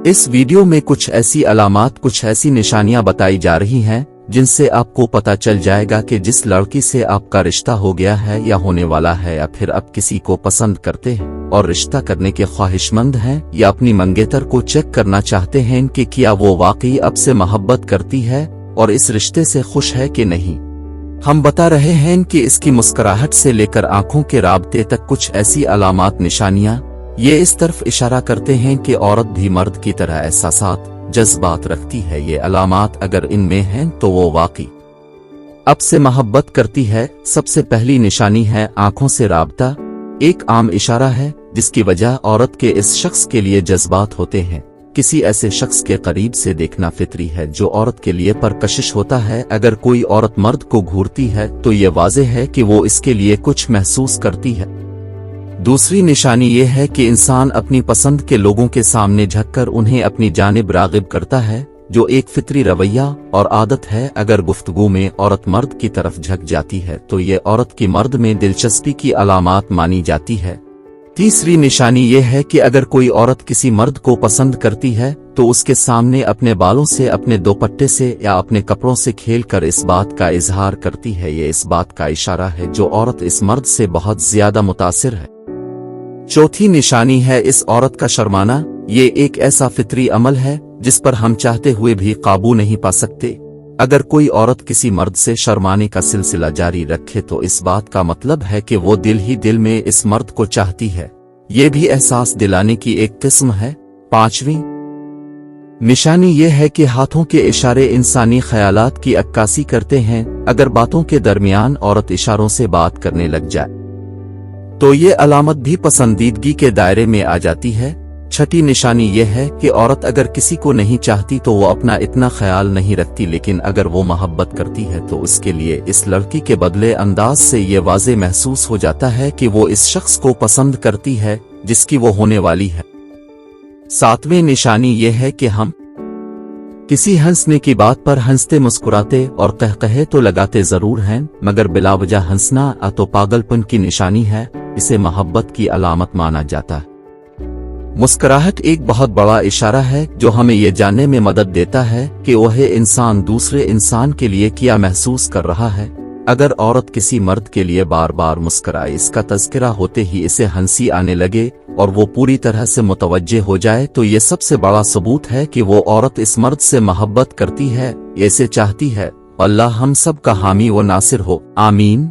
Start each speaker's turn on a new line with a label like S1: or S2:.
S1: اس video میں کچھ ایسی علامات کچھ ایسی نشانیاں بتائی جا رہی ہیں جن سے آپ کو پتہ چل جائے گا کہ جس لڑکی سے آپ کا رشتہ ہو گیا ہے یا ہونے والا ہے یا پھر آپ کسی کو پسند کرتے ہیں اور رشتہ کرنے کے خواہش مند ہیں یا اپنی منگیتر کو چیک کرنا چاہتے ہیں کہ کیا وہ واقعی آپ سے محبت کرتی ہے اور اس رشتے سے خوش ہے کہ نہیں۔ ہم بتا رہے ہیں کہ اس کی مسکراہٹ سے لے کر آنکھوں کے رابطے تک کچھ ایسی علامات نشانیاں یہ اس طرف اشارہ کرتے ہیں کہ عورت بھی مرد کی طرح احساسات جذبات رکھتی ہے۔ یہ علامات اگر ان میں ہیں تو وہ واقعی اب سے محبت کرتی ہے۔ سب سے پہلی نشانی ہے آنکھوں سے رابطہ۔ ایک عام اشارہ ہے جس کی وجہ عورت کے اس شخص کے لیے جذبات ہوتے ہیں۔ کسی ایسے شخص کے قریب سے دیکھنا فطری ہے جو عورت کے لیے پرکشش ہوتا ہے۔ اگر کوئی عورت مرد کو گھورتی ہے تو یہ واضح ہے کہ وہ اس کے لیے کچھ محسوس کرتی ہے۔ دوسری نشانی یہ ہے کہ انسان اپنی پسند کے لوگوں کے سامنے جھک کر انہیں اپنی جانب راغب کرتا ہے، جو ایک فطری رویہ اور عادت ہے۔ اگر گفتگو میں عورت مرد کی طرف جھک جاتی ہے تو یہ عورت کی مرد میں دلچسپی کی علامات مانی جاتی ہے۔ تیسری نشانی یہ ہے کہ اگر کوئی عورت کسی مرد کو پسند کرتی ہے تو اس کے سامنے اپنے بالوں سے، اپنے دوپٹے سے یا اپنے کپڑوں سے کھیل کر اس بات کا اظہار کرتی ہے۔ یہ اس بات کا اشارہ ہے جو عورت اس مرد سے بہت زیادہ متاثر ہے۔ چوتھی نشانی ہے اس عورت کا شرمانا۔ یہ ایک ایسا فطری عمل ہے جس پر ہم چاہتے ہوئے بھی قابو نہیں پا سکتے۔ اگر کوئی عورت کسی مرد سے شرمانے کا سلسلہ جاری رکھے تو اس بات کا مطلب ہے کہ وہ دل ہی دل میں اس مرد کو چاہتی ہے۔ یہ بھی احساس دلانے کی ایک قسم ہے۔ پانچویں نشانی یہ ہے کہ ہاتھوں کے اشارے انسانی خیالات کی عکاسی کرتے ہیں۔ اگر باتوں کے درمیان عورت اشاروں سے بات کرنے لگ جائے تو یہ علامت بھی پسندیدگی کے دائرے میں آ جاتی ہے۔ چھٹی نشانی یہ ہے کہ عورت اگر کسی کو نہیں چاہتی تو وہ اپنا اتنا خیال نہیں رکھتی، لیکن اگر وہ محبت کرتی ہے تو اس کے لیے اس لڑکی کے بدلے انداز سے یہ واضح محسوس ہو جاتا ہے کہ وہ اس شخص کو پسند کرتی ہے جس کی وہ ہونے والی ہے۔ ساتویں نشانی یہ ہے کہ ہم کسی ہنسنے کی بات پر ہنستے مسکراتے اور قہقہے تو لگاتے ضرور ہیں، مگر بلا وجہ ہنسنا تو پاگل پن کی نشانی ہے۔ اسے محبت کی علامت مانا جاتا ہے۔ مسکراہٹ ایک بہت بڑا اشارہ ہے جو ہمیں یہ جاننے میں مدد دیتا ہے کہ وہ انسان دوسرے انسان کے لیے کیا محسوس کر رہا ہے۔ اگر عورت کسی مرد کے لیے بار بار مسکرائے، اس کا تذکرہ ہوتے ہی اسے ہنسی آنے لگے اور وہ پوری طرح سے متوجہ ہو جائے تو یہ سب سے بڑا ثبوت ہے کہ وہ عورت اس مرد سے محبت کرتی ہے، اسے چاہتی ہے۔ اللہ ہم سب کا حامی و ناصر ہو، آمین۔